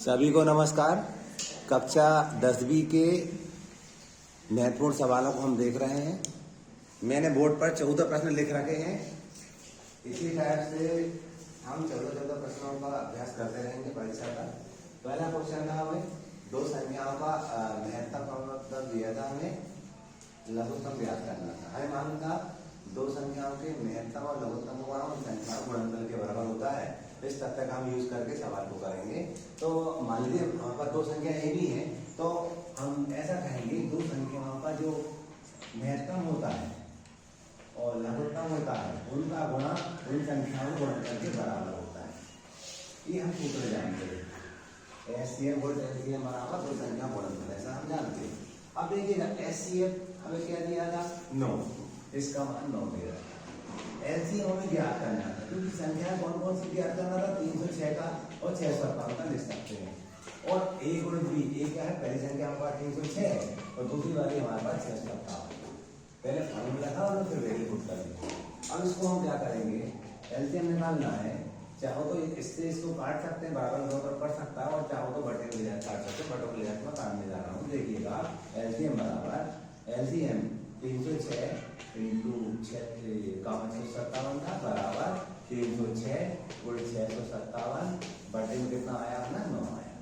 सभी को नमस्कार। कक्षा 10वीं के महत्वपूर्ण सवालों को हम देख रहे हैं। मैंने बोर्ड पर 14 प्रश्न लिख रखे हैं। इसी टाइप से हम 14 प्रश्नों का अभ्यास करते रहेंगे परीक्षा का। पहला क्वेश्चन था हमें दो संख्याओं का महत्तम दिया था, हमें लघुत्तम ज्ञात करना था। हमें मालूम था दो संख्याओं के महत्तम और लघुत्तम का संख्या गुणनफल के बराबर होता है। इस तथ्य का हम यूज करके सवाल को करेंगे। तो मान लीजिए हमारे पास दो संख्या ए भी है, तो हम ऐसा कहेंगे दो संख्याओं का जो महत्तम होता है और लघुत्तम होता है उनका गुणा उन संख्याओं को गुणनफल के बराबर होता है। ये हम सूत्र जानेंगे। एचसीएफ और एलसीएम बराबर दो संख्या गुणनफल, ऐसा हम जानते हैं। अब देखिएगा एचसीएफ हमें क्या दिया था 9, इसका मान 9 दे रहा है। एलसीएम हमें ज्ञात करना था, क्योंकि संख्या कौन कौन सी ज्ञात करना था, 306 का और 657 का लिख सकते हैं। और a गुण b, a क्या है, पहली संख्या हमारे पास 306 है और दूसरी वाली हमारे पास 657। पहले फॉर्मूला था और फिर वैल्यू पुट कर दी। अब इसको हम क्या करेंगे, एलसीएम निकालना है। चाहो तो इससे इसको काट सकते हैं, बराबर दो तरफ कर सकता है, और चाहो तो बटे को ले जाकर काट सकते हैं। बटों को ले जाकर मैं काटने जा रहा हूँ। देखिएगा एलसीएम बराबर एलसीएम 306 इंटू 657 का बराबर 306 गुण 657 बटे में कितना आया अपना 9 आया।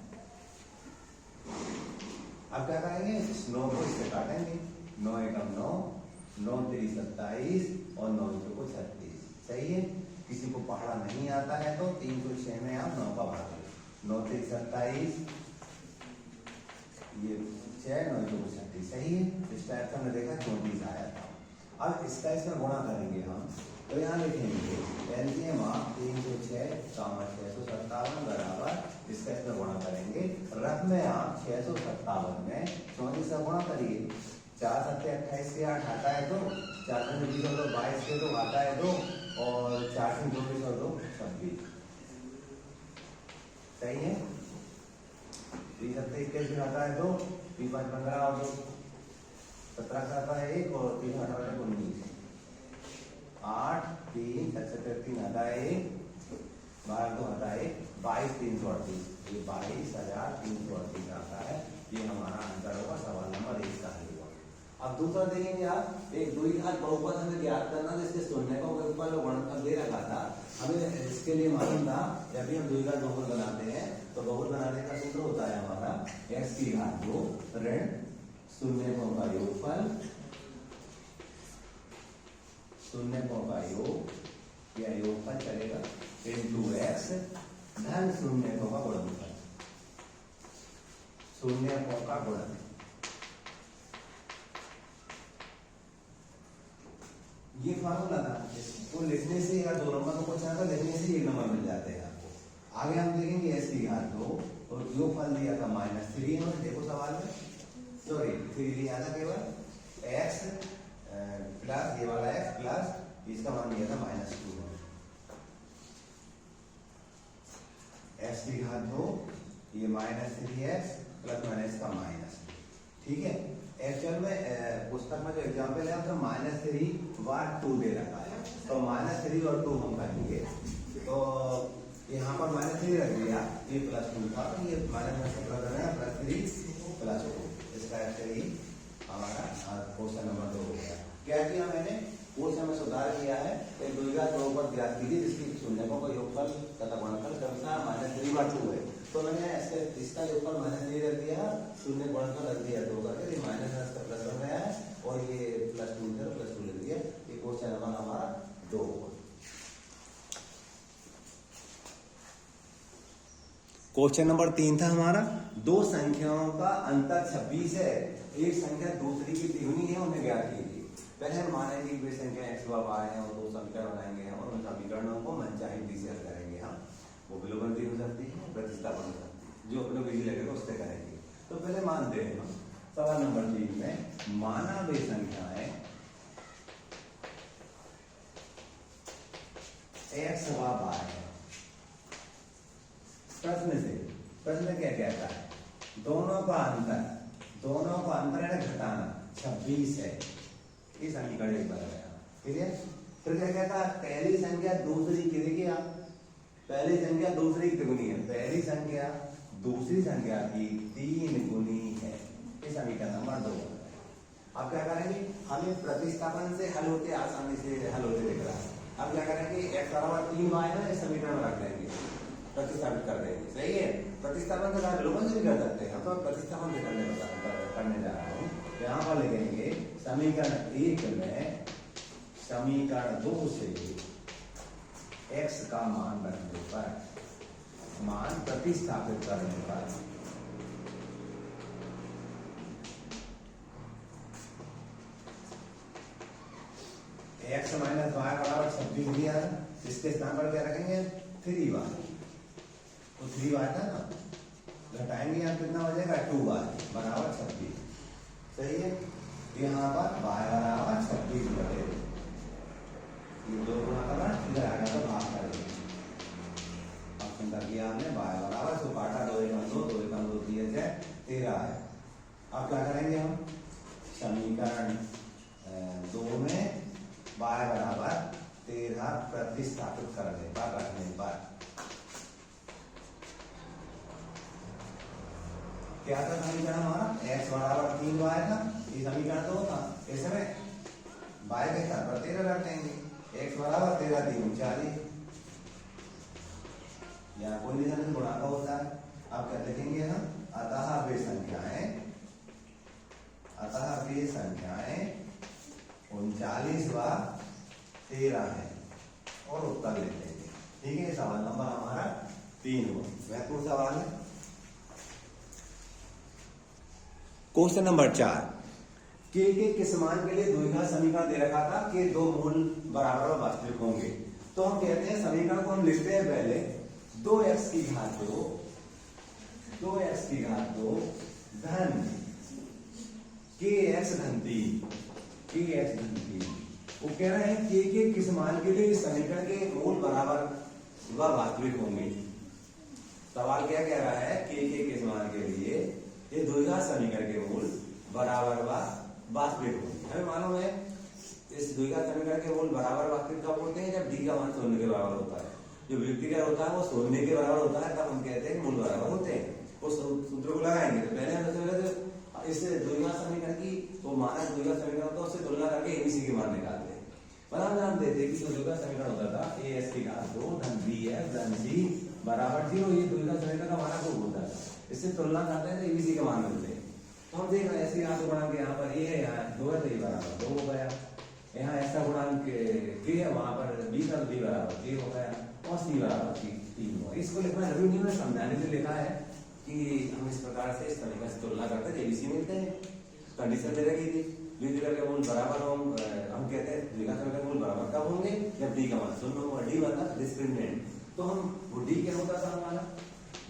अब क्या करेंगे, इस 9 को इससे काटेंगे। 9 एकम 9, 9 3 27 और 9 2 36। सही है। किसी को पढ़ना नहीं आता है तो 306 में आप 9 का भाग लो। 9 3 27, ये 6, 9 2 36। सही है। इस टाइप का हमने देखा 34 आया था। अब इसका इसमें गुणा करेंगे हम, तो यहाँ लिखेंगे एलसीएम 306 657 बराबर इसका इसमें गुणा करेंगे। रफ में आप 657 में 34 का गुणा करिए। 4 7 28 से 8 आता है 2, 4 से 20 और 22 से 2 आता है 2, और 4 से 24 और 2 26। सही है। 3 7 21 में आता है 2, 3 5 15 और 2 17 का आता है 1, और 3 8 19, 8 3 7 3 आता है 1, 12 2 आता है 22 338। ये 22,338 आता है। ये हमारा आंसर होगा सवाल नंबर 1 का हल हुआ। अब दूसरा देखेंगे आप, एक द्विघात बहुपद हमें ज्ञात करना, जिसके शून्य का ऊपर गुणनफल दे रखा था। हमें इसके लिए मालूम था जब भी हम द्विघात बहुपद बनाते हैं तो बहुपद बनाने का सूत्र होता है हमारा x की घात 2 ऋण शून्यकों का योगफल, शून्यकों का योग या योगफल चलेगा, इंटू x धन शून्यकों का गुणनफल, शून्यकों का गुणन। ये फार्मूला था, इसको लिखने से या 2 नंबर को पूछा था, लिखने से 1 नंबर मिल जाते हैं आपको। आगे हम देखेंगे x की घात 2 और योगफल दिया था -3 में। देखो सवाल में, सॉरी 3 लिया था केवल, x प्लस ये वाला x प्लस इसका मान दिया था -2 में। x की घात 2 ये -3x प्लस माइनस का माइनस। ठीक है। एक्चुअल में पुस्तक में जो एग्जाम्पल है उसमें -3 बार 2 दे रखा है, तो -3 और 2 हम करेंगे। तो यहाँ पर -3 रख दिया, ये +2 था, तो ये +3 + 2। इसका एक्चुअली हमारा क्वेश्चन नंबर 2 हो गया। क्या किया मैंने, क्वेश्चन में सुधार किया है। एक द्विघात बहुपद ज्ञात कीजिए जिसकी शून्यकों का योगफल तथा गुणनफल क्रमशः -3 बार 2 है। तो मैंने इसका योगफल -3 रख दिया, शून्य गुणनफल रख दिया 2 करके, ये माइनस का प्लस बन गया है, और ये +2 लिख दिया। ये क्वेश्चन नंबर हमारा 2 होगा। क्वेश्चन नंबर 3 था हमारा, दो संख्याओं का अंतर 26 है, एक संख्या दूसरी की तिगुनी है, उन्हें ज्ञात कीजिए। पहले हम मानेंगे कि वे संख्या x व y है, और दो समीकरण बनाएंगे हम, और उन समीकरणों को मनचाही विधि से हल करेंगे हम। वो विलोपन हो सकती है, प्रतिस्थापन हो सकती है, जो अपने विधि लगेगा उससे करेंगे। तो पहले मानते हैं हम सवाल नंबर 3 में, माना वे संख्याएं x व y है। प्रश्न क्या कहता है, दोनों का अंतर है घटाना 26 है। ये समीकरण एक बार गया। क्लियर। फिर क्या कहता है, पहली संख्या दूसरी की, देखिए आप, पहली संख्या दूसरी की तिगुनी है, पहली संख्या दूसरी संख्या की 3 गुनी है। ये समीकरण नंबर 2। अब क्या करेंगे, हमें प्रतिस्थापन से हल होते आसानी से हल होते दिख रहा है। अब क्या करेंगे, x बराबर 3y है इस समीकरण में रख देंगे, प्रतिस्थापित कर देंगे। सही है, प्रतिस्थापन का विलोपन से भी कर सकते हैं, तो प्रतिस्थापन से करने जा रहा हूँ। यहाँ पर लिखेंगे समीकरण 1 में समीकरण 2 से x का मान रखने पर, मान प्रतिस्थापित करने पर x माइनस वाई बराबर 26 दिया है। इसके स्थान पर क्या रखेंगे, 3y। तो 3y था ना, घटाएंगे यहाँ कितना हो जाएगा, 2y बराबर 26। सही है, यहाँ पर y बराबर 26 बटे, ये 2 गुना का इधर आ गया तो भाग कर देंगे। ऑप्शन कर दिया हमने, y बराबर सो काटा 2 1 2 2 1 2 दिए थे 13 है। अब क्या करेंगे हम, समीकरण 2 में y बराबर 13 प्रतिस्थापित करने पर, रखने पर क्या था समीकरण हमारा, x बराबर 3y था, ये समीकरण 2 था। इसमें y के स्थान पर 13 रख देंगे, x बराबर 13 3 40, या कोई भी संख्या गुणा का होता है। अब क्या लिखेंगे हम, अतः वे संख्याएं 39 व 13 है, और उत्तर लिख देंगे। ठीक है, सवाल नंबर हमारा 3 हुआ। महत्वपूर्ण सवाल है। क्वेश्चन नंबर 4, के किस मान के लिए द्विघात समीकरण दे रखा था कि 2 मूल बराबर और वास्तविक होंगे। तो हम कहते हैं समीकरण को हम लिखते हैं पहले 2x की घात 2 धन kx धन 3। वो कह रहे हैं के किस मान के लिए इस समीकरण के मूल बराबर व वास्तविक होंगे। सवाल क्या कह रहा है, के किस मान के लिए ये द्विघात समीकरण के मूल बराबर व वास्तविक होंगे। हमें मालूम है इस द्विघात समीकरण के मूल बराबर वास्तविक कब होते हैं, जब d का मान 0 के बराबर होता है। जो व्यक्तिगत होता है वो 0 के बराबर होता है, तब हम कहते हैं मूल बराबर होते हैं। वो सूत्र को लगाएंगे तो पहले हम इस द्विघात समीकरण की वो मानक द्विघात समीकरण होता है, उससे तुलना करके एबीसी के मान निकालते हैं। पर हम जानते थे कि जो द्विघात समीकरण होता था as की घात 2 धन bf धन c बराबर 0, ये द्विघात समीकरण का मानक रूप होता है। इससे तुलना करते हैं तो एबीसी के मान मिलते हैं। तो हम देख रहे हैं ऐसे यहाँ से गुणांक यहाँ पर a है, यहाँ 2 है तो ये बराबर 2 हो गया। यहाँ ऐसा गुणांक k है, वहां पर b का b बराबर k हो गया, और c बराबर 3 हो। इसको लिखना जरूरी नहीं है, समझाने के लिए लिखा है कि हम इस प्रकार से इस तरीके से तुलना करते हैं, एबीसी मिलते हैं। कंडीशन दे रखी थी द्विघात के मूल बराबर हो, हम कहते हैं द्विघात के मूल बराबर कब होंगे, जब डी का मान 0 होगा। डी मतलब डिस्क्रिमिनेंट, तो हम वो डी क्या होता था हमारा,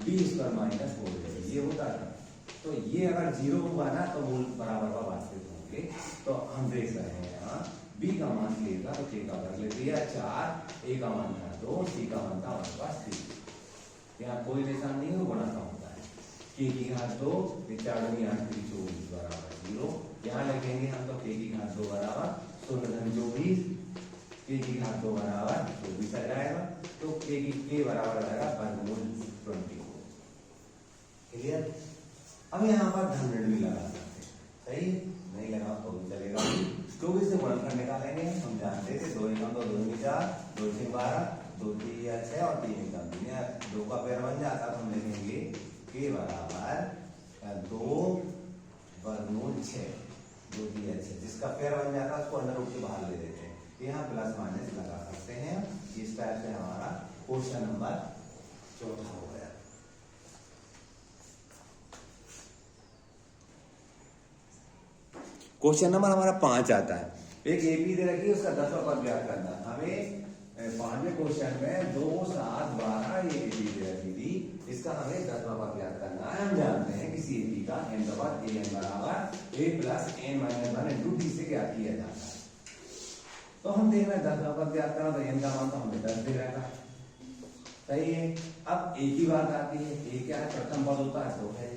बी स्क्वायर माइनस 4 ये होता था। तो ये अगर 0 होगा ना तो मूल बराबर का वास्तविक होंगे। तो हम देख रहे हैं यहाँ बी का मान k का, तो k का वर्ग ले लिया 4, a का मान था 2, c का मान था हमारे पास 3। यहाँ कोई निशान नहीं है, गुणा का होता है। k की घात 2 4 दूनी 8 3 24 बराबर 0। यहाँ लिखेंगे हम तो k की घात 2 बराबर 16 धन 24, k की घात 2 बराबर 24 आ जाएगा। तो k बराबर आ जाएगा वर्गमूल 24। क्लियर। अब यहाँ पर धन ऋण भी लगा सकते हैं, सही नहीं लगा तो भी चलेगा। 24 से गुणनखंड निकालेंगे, हम जानते थे 2 1 2 2 4 2 6 12 2 3 6 और 3 1 3, 2 का पेड़ बन जाता तो हम लिखेंगे k बराबर 2 वर्गमूल 6 2 3 6, जिसका पेड़ बन जाता है उसको अंदर रूप के बाहर ले देते हैं। यहाँ प्लस माइनस लगा सकते हैं। इस टाइप से हमारा क्वेश्चन नंबर 4 हो गया। क्वेश्चन नंबर हमारा 5 आता है। एक एपी दे रखी है, उसका 10वां पद ज्ञात करना। हमें 5वें क्वेश्चन में 2 7 12 ये एपी दे रखी थी, इसका हमें 10वां पद ज्ञात करना है। हम जानते हैं किसी एपी का n का पद an बराबर a plus n minus 1 into T से ज्ञात किया जाता है। तो हम देख रहे हैं 10वां पद ज्ञात करना, तो n का मान तो हमें 10 दे रखा है, सही है। अब एक ही बात आती है, a क्या है, प्रथम पद होता है 2 है,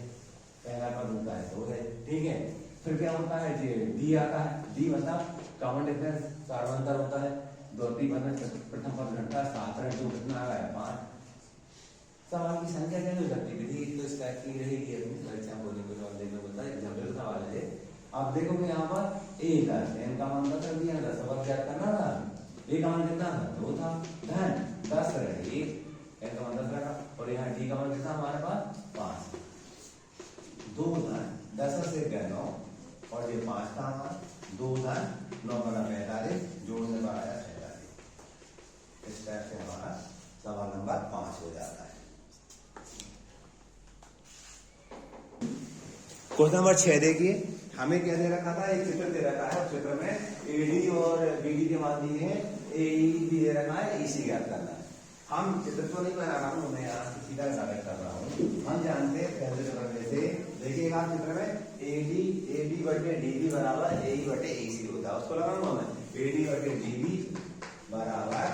पहला पद होता है 2 है, ठीक है। फिर क्या होता है, डी आता है, डी मतलब कॉमन डिफरेंस सार्वंतर होता है। 2 3 पद में प्रथम पद घटता है, 7 2 कितना आ गया 5, सवाल की संख्या क्या हो सकती है? विधि तो इस टाइप की रहेगी। अपनी परीक्षा में बोलने को सवाल देखना बोलता है, एग्जाम्पल सवाल है। आप देखोगे यहाँ पर ए था, एन का मान कर दिया था, सबक याद करना था। ए का मान कितना था? 2 था। धन 10 रहे, एन का मान 10 रखा, और यहाँ डी का मान कितना हमारे पास? 5। 2 धन 10 से 9, और ये 5 था हमारा। 2 धन 9 बना 45, जोड़ने पर आया 46। इस टाइप से हमारा सवाल नंबर 5 हो जाता है। क्वेश्चन नंबर 6 देखिए, हमें क्या दे रखा था? एक चित्र दे रखा है, चित्र में एडी और बीडी के मान दिए हैं, एई भी दे रखा है, ईसी ज्ञात करना है। हम चित्र तो नहीं बना रहा हूं, मैं यहाँ से सीधा डायरेक्ट कर रहा हूँ। हम जानते हैं पहले चित्र में से, देखिएगा चित्र में एडी बटे डीबी बराबर एई बटे ईसी होता है। उसको लगाऊंगा मैं, एडी बटे डीबी बराबर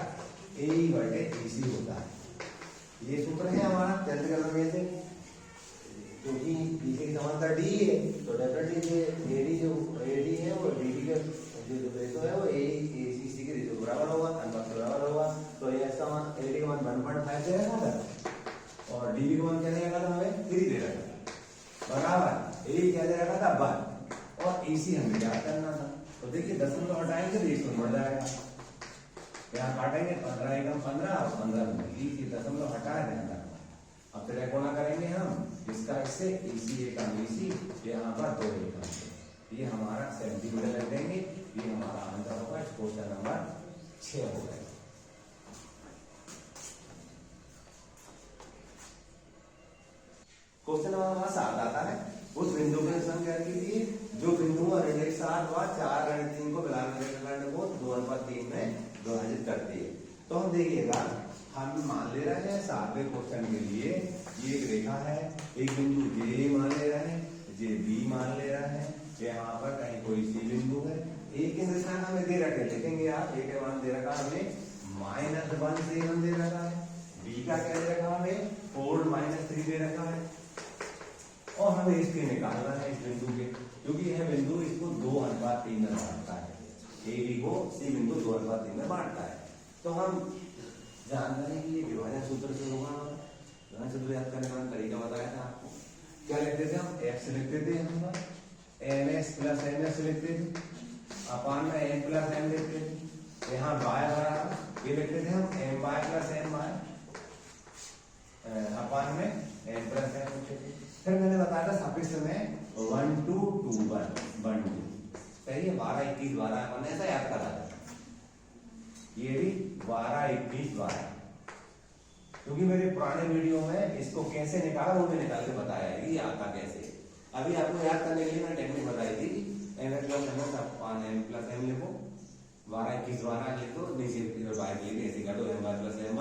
एई बटे ईसी होता है। ये सूत्र है हमारा पहले चित्र में से, क्योंकि पीछे की समांतर डी है, तो डेफिनेटली एडी जो एडी है वो डीडी के जो रेशो है वो एसीसी के रेशो बराबर होगा, अनुपात के बराबर होगा। तो ये इसका मान एडी का मान 1.5 दे रखा था, और डीबी का मान क्या दे रखा था? हमें 3 दे रखा था, बराबर एडी क्या दे रखा था? 1, और ईसी हमें ज्ञात करना था। तो देखिए 10 हटाएंगे तो 1 बढ़ जाएगा, यहाँ काटेंगे 15 एकम 15 और 15 10 हटा देना। अब फिर कोना करेंगे हम इसका, इससे इसी एकम इसी, यहाँ पर 2 एकम, ये हमारा सेंटीमीटर लग देंगे। ये हमारा आंसर होगा क्वेश्चन नंबर 6 हो गया। क्वेश्चन नंबर 7 आता है, उस बिंदु के संख्या कीजिए जो बिंदु ऋण 7 व 4 ऋण 3 को मिलाकर को 2:3 में विभाजित करती है। तो हम देखिएगा, हम मान ले रहे हैं 7वें क्वेश्चन के लिए, ये एक रेखा है, एक बिंदु जे मान ले रहे हैं, जे बी मान ले रहे हैं, यहाँ पर कहीं कोई सी बिंदु है। एक के निशान हमें दे रखे, देखेंगे आप, एक मान दे रखा हमें -1 से हम दे रखा है, बी का क्या दे रखा हमें? 4 -3 दे रखा है, और हमें इसके निकालना है इस बिंदु के, क्योंकि यह बिंदु इसको 2:3 में बांटता है, ए बी को सी बिंदु 2:3 में बांटता है। तो हम जान रहे हैं कि ये विभाजन सूत्र से होगा। विभाजन सूत्र याद करने का तरीका बताया था आपको। क्या लिखते थे हम? एक्स लिखते थे, हम mx प्लस mx लिखते थे, अपान में m प्लस m लिखते थे। यहाँ y बराबर ये लिखते थे हम my प्लस my, अपान में m प्लस m लिखते थे। फिर मैंने बताया था सफिक्स में 1 2 2 1 2, सही है। 12 21 12 मैंने ऐसा याद करा था, ये भी 12 21 12, क्योंकि मेरे पुराने वीडियो में इसको कैसे निकाला वो भी निकाल के बताया है कि आता कैसे। अभी आपको याद करने के लिए मैंने टेक्निक बताई थी, m प्लस m अपान m प्लस m लिखो, 12 21 12 लिख दो, नीचे y के लिए ऐसे कर दो, m plus m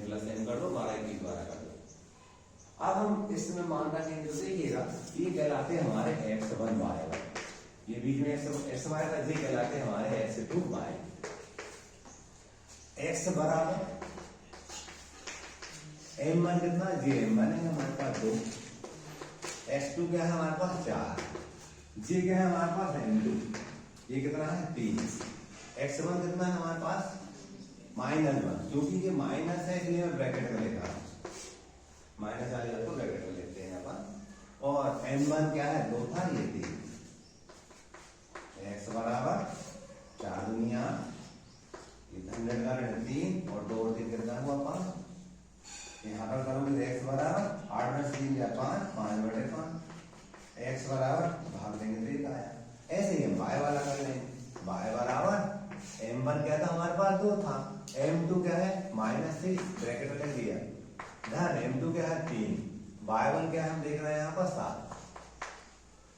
plus m कर दो, 12 21 12 कर दो। अब हम इसमें मान रखेंगे, तो देखिएगा ये कहलाते हैं हमारे x1 y1, ये बीच में x y था, ये कहलाते हैं हमारे x2 y। x बराबर m1 कितना? जी m1 है हमारे पास 2, x2 क्या है हमारे पास 4, जी क्या है हमारे पास m2, ये कितना है 3, x1 कितना है हमारे पास -1, क्योंकि ये माइनस है इसलिए मैं ब्रैकेट में लिखा हूं, माइनस वाले को ब्रैकेट में लिखते हैं अपन। और m1 क्या है? 2 था, ये 3, x बराबर 4 दुनिया 100 का ऋण 3 और 2 और 3 कितना हुआ 5, यहाँ पर करोगे x बराबर 8 में 3 या 5 5/5, x बराबर भाग देंगे तो ये आया। ऐसे ही हम y वाला कर लेंगे, y बराबर m1 क्या था हमारे पास 2 था, m2 क्या है -3 ब्रैकेट में लिख दिया, धन m2 क्या है 3, y1 क्या है हम देख रहे हैं यहाँ पर 7,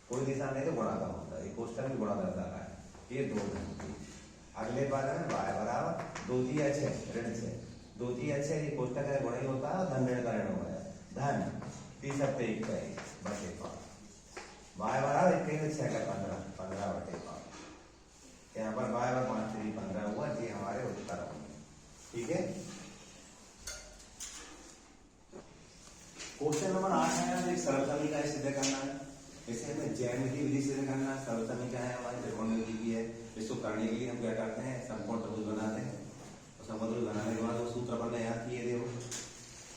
कोई निशान नहीं तो गुणा का होता है, क्वेश्चन भी गुणा करता है, ये 2 धन 3। अगले बार में y बराबर 2 3 6 ऋण 6, 2 3 6 ये कोष्टक का गुणा ही होता है, धन ऋण का ऋण हो गया, धन 3 7 21 बटे 5, y बराबर 21 6 का 15 15/5, यहाँ पर y बराबर 5 3 15 हुआ, ये हमारे उत्तर होंगे। ठीक है, क्वेश्चन नंबर 8 है, एक सरल समीकरण का सिद्ध करना है। इसे हमें ज्यामिति विधि से करना है। सरल समीकरण है हमारी त्रिकोणमिति की है, इसको करने के लिए हम क्या करते हैं? समकोण त्रिभुज बनाते हैं, और समकोण त्रिभुज बनाने के बाद वो सूत्र अपन ने याद किए थे, वो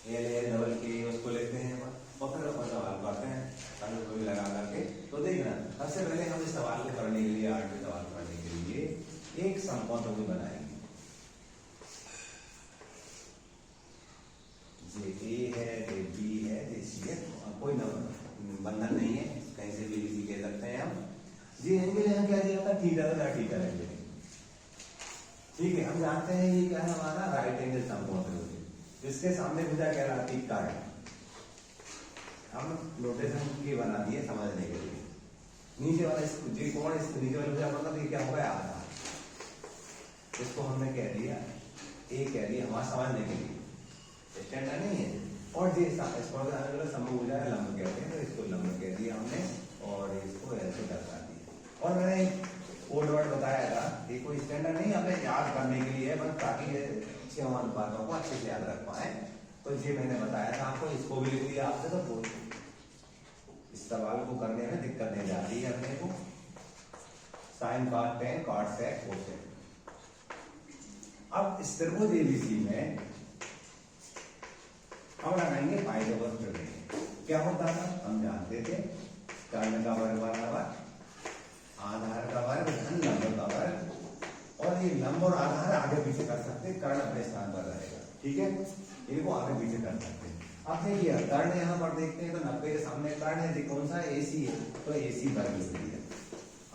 एल ए डबल के उसको लिखते हैं और फिर अपन सवाल करते हैं ताकि कोई लगा करके। तो देखना सबसे पहले हम इस सवाल को करने के लिए, आठ के सवाल करने के लिए एक समकोण भी बनाएंगे। जे ए है, जे बी है, जे सी है, कोई बंधन नहीं है, कहीं से भी इसी कह सकते हैं हम। जी एंगल हम क्या दिया था, थीटा था, थीटा एंगल। ठीक है, हम जानते हैं ये क्या है हमारा राइट एंगल समकोण त्रिभुज, जिसके सामने भुजा कहलाती है है। हम नोटेशन की बना दिए समझने के लिए। नीचे वाला जी कौन, इस नीचे वाले भुजा मतलब ये क्या होगा, आधा। इसको हमने कह दिया ए, कह दिया हमारा समझने के लिए, स्टैंडर्ड नहीं है। और जी इसको समभुजा लंब कहते हैं, तो इसको लंब कह दिया हमने और इसको ऐसे दर्शा दिया। और मैंने कोड वर्ड बताया था, ये कोई स्टैंडर्ड नहीं, हमें याद करने के लिए बस, ताकि ये 6 अनुपातों को अच्छे से याद रख पाए। तो ये मैंने बताया था आपको, इसको भी लिख दिया आपसे। तो इस सवाल को करने में दिक्कत नहीं जाती है अपने को। Sine cot tan cot sec cosec. अब इस त्रिभुज एबीसी में हम लगाएंगे पाइथागोरस प्रमेय। क्या होता था, हम जानते थे कर्ण का वर्ग बराबर आधार का वर्ग धन लंब का वर्ग। और ये लंब और आधार आगे पीछे कर सकते हैं, कर्ण अपने स्थान पर रहेगा। ठीक है, इनको आगे पीछे कर सकते हैं। अब देखिए कर्ण यहाँ पर देखते हैं तो 90 के सामने कर्ण है, कौन सा एसी है, तो एसी वर्ग लिख दिया।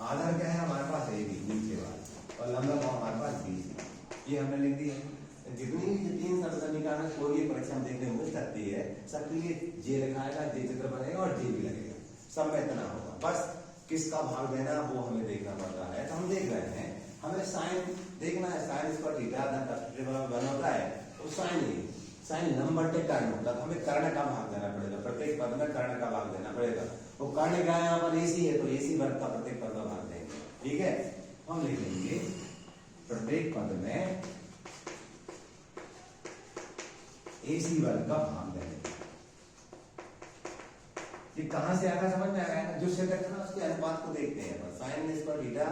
आधार क्या है हमारे पास, ए बी नीचे वाला, और लंब का हमारे पास बी सी, ये हमने लिख दिया। जितनी भी 3 समीकरण कोई भी परीक्षा में देखने मिल सकती है, सबके लिए जे लिखाएगा, जे चित्र बनेगा और जे भी लगेगा, सब में इतना होगा। बस किसका भाग देना वो हमें देखना पड़ रहा है। तो हम देख रहे हैं, हमें साइन देखना है, साइन इसका थीटा बन होता है, तो साइन लंब बटे कर्ण होता है। हमें कर्ण का भाग देना पड़ेगा, प्रत्येक पद में कर्ण का भाग देना पड़ेगा। तो कर्ण क्या है यहाँ पर, एसी है, तो एसी वर्ग का प्रत्येक पद में भाग देंगे। ठीक है, हम लिखेंगे प्रत्येक पद में एसी वर्ग का भाग देंगे। ये कहां से आएगा समझ में आ गया, जो क्षेत्र है ना उसके अनुपात को देखते हैं। साइन स्क्वायर थीटा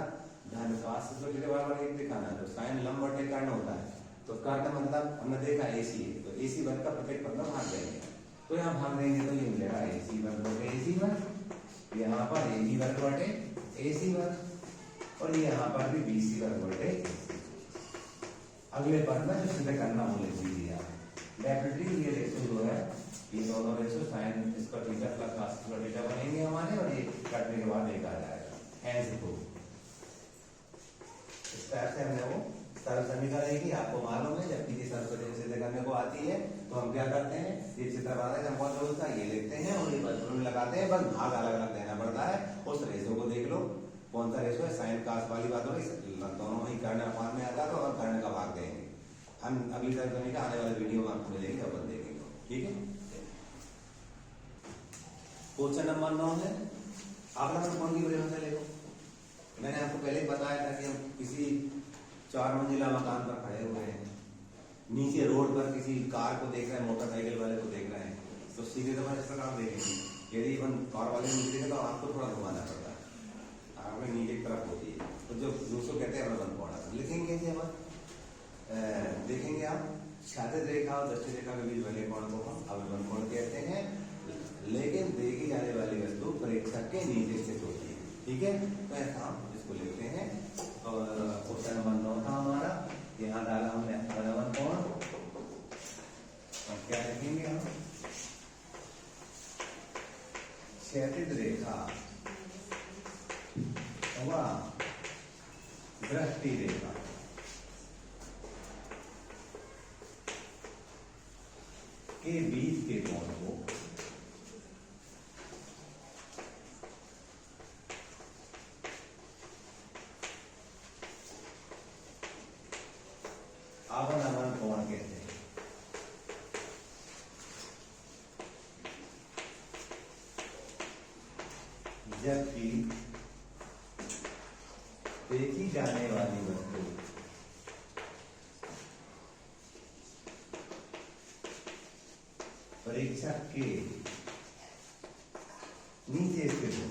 धन cos स्क्वायर थीटा बराबर 1 दिखाना है। तो साइन लंब बटे कर्ण होता है, तो कर्ण मतलब हमने देखा एसी है, तो एसी वर्ग का प्रत्येक पद में भाग देंगे। तो यहाँ भाग देंगे तो ये मिलेगा एसी वर्ग बटे एसी वर्ग, यहाँ पर एबी वर्ग बटे एसी वर्ग, और यहाँ पर भी बीसी वर्ग बटे एसी। अगले पद में जो सिद्ध करना वो लिख दीजिए आप। डेफिनेटली ये रेशो जो है, ये दोनों रेशो साइन इसका theta plus cos square theta बनेंगे हमारे, और ये काटने के बाद एक आ जाएगा। हैंस को इस टाइप से हमने वो सरल समीकरण है कि आपको मालूम है, जब किसी सरल समीकरण सिद्ध करने को आती है तो हम क्या करते हैं, ये चित्र बनाते हैं, हम कौन सा ये लिखते हैं और ये बदलून लगाते हैं। बस भाग अलग अलग देना पड़ता है। उस रेशो को देख लो, कौन सा रेशो है, साइन cos वाली बात हो रही, दोनों ही कर्ण अनुपात में आता है, और कर्ण का भाग देंगे। हम अगली तरह करने का आने वाले वीडियो में आपको मिलेंगे, अपन देखेंगे। ठीक है, क्वेश्चन नंबर 9 है, आप नंबर कौन की वजह से देखो। मैंने आपको पहले ही बताया था कि हम किसी 4 मंजिला मकान पर खड़े हुए हैं, नीचे रोड पर किसी कार को देख रहे हैं, मोटरसाइकिल वाले को देख रहे हैं, तो सीधे तो इस प्रकार देखेंगे। यदि अपन कार वाले नीचे देखें तो आपको थोड़ा घुमाना पड़ता है, आपने नीचे की तरफ होती है, तो जो दूसरों कहते हैं अपन पौड़ा लिखेंगे कि अपन देखेंगे। आप क्षैतिज रेखा और दक्षिण रेखा के बीच वाले कोण को हम अवलंबन कोण कहते हैं, लेकिन देखी जाने वाली वस्तु प्रेक्षक के नीचे स्थित होती है। ठीक है, तो ऐसा हम इसको लिखते हैं। और क्वेश्चन नंबर 9 था हमारा, यहाँ डाला हमने अवलंबन कोण, और क्या लिखेंगे हम, क्षैतिज रेखा व दृष्टि रेखा के बीच के कोण को अवलंबन कोण कहते हैं। जबकि देखी जाने वाली वस्तु परीक्षक के नीचे स्थित हो।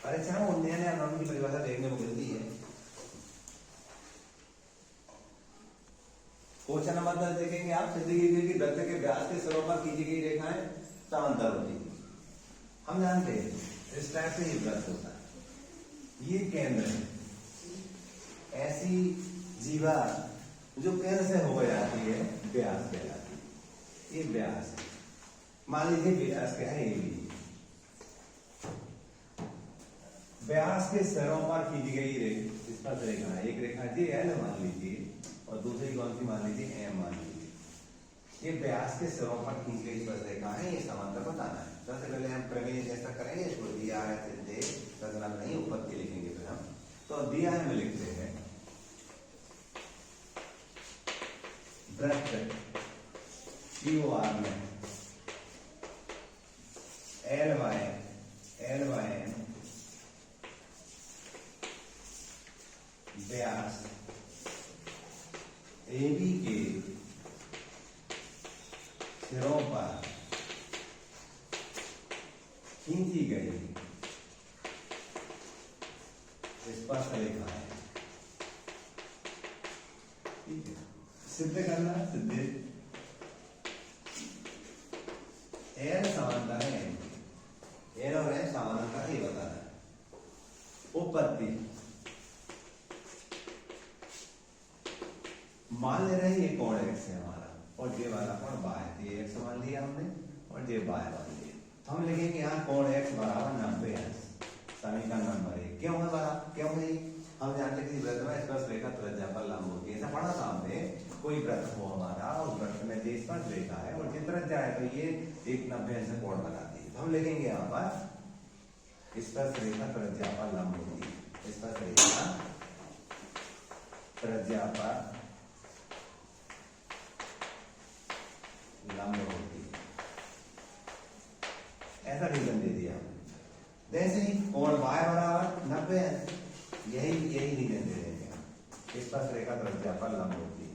परीक्षा में उन्नयन या नाम की परिभाषा देखने को मिलती है। क्वेश्चन नंबर 10 देखेंगे आप। सिद्ध कीजिए कि वृत्त के व्यास के सिरों पर खींची गई रेखाएं समांतर होती है। हम जानते हैं इस टाइप से ये वृत्त होता है, ये केंद्र है, ऐसी जीवा जो केंद्र से हो जाती है व्यास कहलाती है। ये व्यास है, मान लीजिए व्यास क्या है, ये व्यास के सिरों पर खींची गई रेखा, इस पर रेखा है, एक रेखा जी एल मान लीजिए और दूसरी कौन सी मान लीजिए, एम मान लीजिए। ये व्यास के सिरों पर खींची गई स्पर्श रेखा है, ये समांतर बताना है। सबसे पहले हम प्रमेय जैसा करेंगे, इसको दिया है नहीं ऊपर के लिखेंगे फिर हम। तो दिया है में लिखते हैं वृत्त COR में एल वाई एम व्यास AB के सिरों पर खींची गई स्पर्श रेखा है। ठीक है, सिद्ध करना है, सिद्ध एल समानता है, एल और एम समानता है, ये बताना है। उत्पत्ति मान ले रहे हैं ये कोण x है हमारा और ये वाला कोण y है, ये x मान लिया हमने और ये y मान लिया। तो हम लिखेंगे यहाँ कोण x बराबर 90 अंश, समीकरण नंबर 1। क्यों है बराबर, क्यों है? हम जानते हैं कि वृत्त में स्पर्श रेखा त्रिज्या पर लंब होती है। ऐसा पढ़ा था हमने, कोई वृत्त हो हमारा और वृत्त में जो स्पर्श रेखा है और जो त्रिज्या है तो ये एक 90 अंश कोण बनाती है। तो हम लिखेंगे यहाँ पर स्पर्श रेखा त्रिज्या पर लंब होती है, स्पर्श रेखा त्रिज्या पर लंब होती है, ऐसा रीजन दे दिया। जैसे ही कोण y बराबर 90 है, यही रीजन दे देंगे हम, स्पर्श रेखा त्रिज्या पर लंब होती है।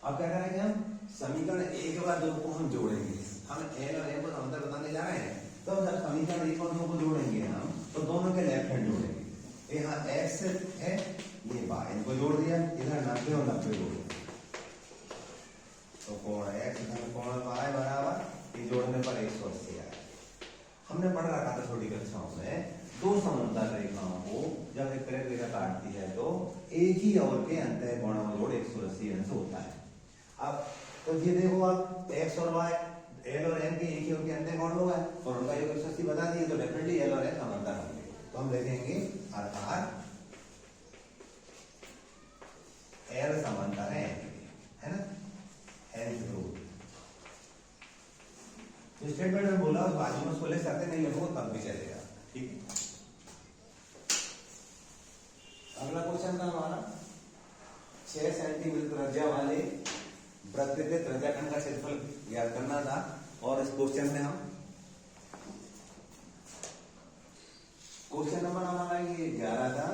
अब क्या करेंगे हम, समीकरण 1 और 2 को हम जोड़ेंगे। हम एल और एम को समांतर बताने जा रहे हैं, तो जब समीकरण 1 और 2 को जोड़ेंगे हम तो दोनों के लेफ्ट हैंड जोड़ेंगे। यहाँ x है, ये y, इनको जोड़ दिया, इधर 90 और 90 जोड़ दिया, तो कोण x धन कोण y बराबर, ये जोड़ने पर 180 आया। हमने पढ़ रखा था छोटी कक्षाओं में, दो समांतर रेखाओं को जब एक तरह रेखा काटती है तो एक ही ओर के अंतः कोणों का जोड़ 180 अंश होता है। अब तो ये देखो आप x और y, एल और एम के एक ही उनके अंदर कोण लोग है और उनका योग 180 बता दिए, तो डेफिनेटली एल और एम समांतर होंगे। तो हम लिखेंगे अर्थात एल समांतर है ना, एल ध्रुव। जो स्टेटमेंट में बोला उस बाजू में उसको ले सकते, नहीं लिखोगे तब भी चलेगा। ठीक है, अगला क्वेश्चन था हमारा 6 सेंटीमीटर त्रिज्या वाले वृत्त के त्रिज्याखंड का क्षेत्रफल ज्ञात करना था। और इस क्वेश्चन में हम क्वेश्चन नंबर हमारा ये 11 था,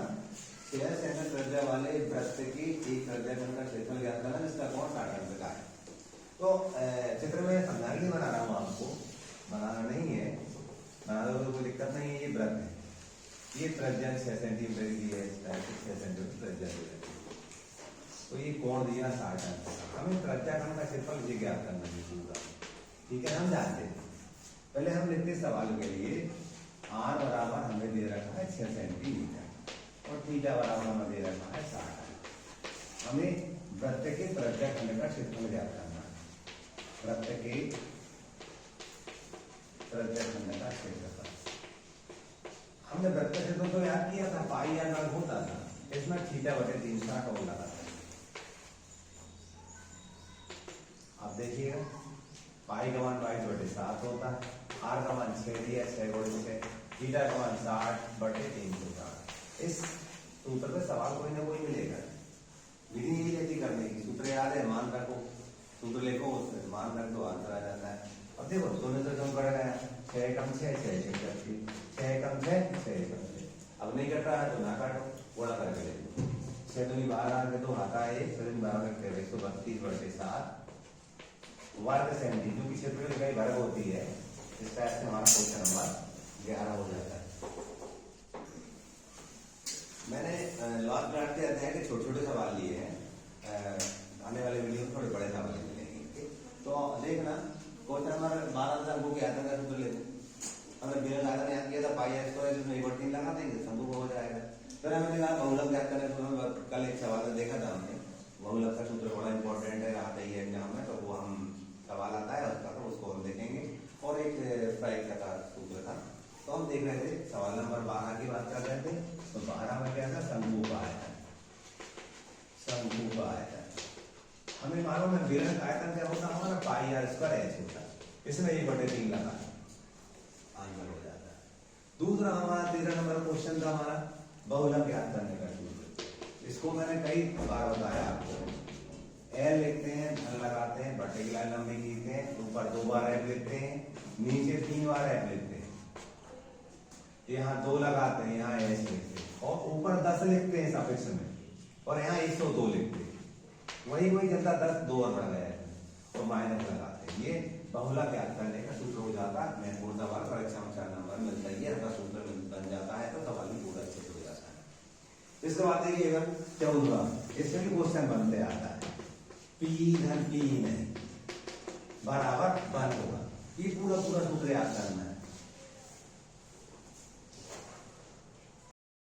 6 सेंटीमीटर त्रिज्या वाले वृत्त के एक त्रिज्याखंड का क्षेत्रफल ज्ञात करना, जिसका कोण 60 अंश का है। तो चित्र में समझाने के लिए बना रहा हूं आपको, बनाना नहीं है, बना दो तो कोई दिक्कत नहीं है। ये वृत्त है, ये त्रिज्या 6 सेंटीमीटर की है, 6 सेंटीमीटर त्रिज्या दी है, तो ये कोण दिया 60 अंश। हमें त्रिज्याखंड का क्षेत्रफल ये ज्ञात करना है पूरा। ठीक है, हम जानते हैं। पहले हम लिखते सवाल के लिए r बराबर हमें दे रखा है 6 सेंटीमीटर और थीटा बराबर हमें दे रखा है 60। हमें वृत्त के त्रिज्याखंड का क्षेत्रफल ज्ञात करना है, वृत्त के त्रिज्याखंड का क्षेत्रफल। हमने वृत्त से तो याद किया था, पाई या वर्ग होता था, इसमें थीटा बटे 360 और लगा था। अब देखिएगा पाई का मान 22/7 होता है, आर का मान 6 दिया, 6 गुणित 6, थीटा का मान 60 बटे 360। इस सूत्र पे सवाल कोई ना कोई मिलेगा, विधि यही रहती करने की। सूत्र याद है, मान रखो, सूत्र लिखो, मान रख दो, आंसर आ जाता है। अब देखो सोने से कम पड़ गया, 6 कम 6, 6 6 कम 6, 6 कम 6। अब नहीं कट रहा है तो ना काटो, गुणा करके ले लो, 6 दूनी 12 के 2 आता है 1, 12 132/7 वर्ग सेंटी जो कि क्षेत्र की इकाई वर्ग होती है। इस टाइप से हमारा क्वेश्चन नंबर 11 हो जाता है। मैंने लॉस्ट क्लास के अध्याय के छोटे छोटे सवाल लिए हैं, आने वाले वीडियो में थोड़े बड़े सवाल मिलेंगे। तो देखना क्वेश्चन नंबर 12 से हमको क्या आयतन का सूत्र लेते हैं। हमने बेलन आयतन याद किया था पाई आर स्क्वायर, जिसमें 1/3 लगा देंगे, शंकु हो जाएगा। फिर हमने कहा बहुलक ज्ञात करने को, कल एक सवाल देखा था हमने, बहुलक का सूत्र बड़ा इंपॉर्टेंट है, आता ही है एग्जाम में, तो वो हम सवाल आता है उसका, तो उसको हम देखेंगे। और एक प्रायिकता का सूत्र था, तो हम देख रहे थे सवाल नंबर 12 की बात कर रहे थे। तो 12 में क्या था, शंकु का आयतन, शंकु का आयतन। हमें मालूम है बेलन का आयतन क्या होता है हमारा, पाई आर स्क्वायर एच होता है, इसमें 1/3 लगा आंसर हो जाता है। दूसरा हमारा 13 नंबर क्वेश्चन था हमारा बहुलक ज्ञात करने का सूत्र। इसको मैंने कई बार बताया आपको। एल लिखते हैं, धन लगाते हैं, बटे की लाइन लंबी खींचते हैं, ऊपर 2 बार एफ लिखते हैं, नीचे 3 बार एफ लिखते हैं, यहाँ 2 लगाते हैं, यहाँ एच लिखते हैं, और ऊपर 10 लिखते हैं सफिक्स में, और यहाँ 102 लिखते हैं। वही चलता 10 2 और बढ़ गया है, तो माइनस लगाते हैं। ये बहुलक ज्ञात करने का सूत्र हो जाता है। महत्वपूर्ण सवाल परीक्षा में 4 नंबर मिलता है, इसका सूत्र बन जाता है, तो सवाल भी पूरा अच्छे से हो जाता है। इसके बाद देखिएगा 14, इसमें भी क्वेश्चन बनते आता है, पी धन पी नहीं बराबर 1 होगा। ये पूरा सूत्र याद करना है।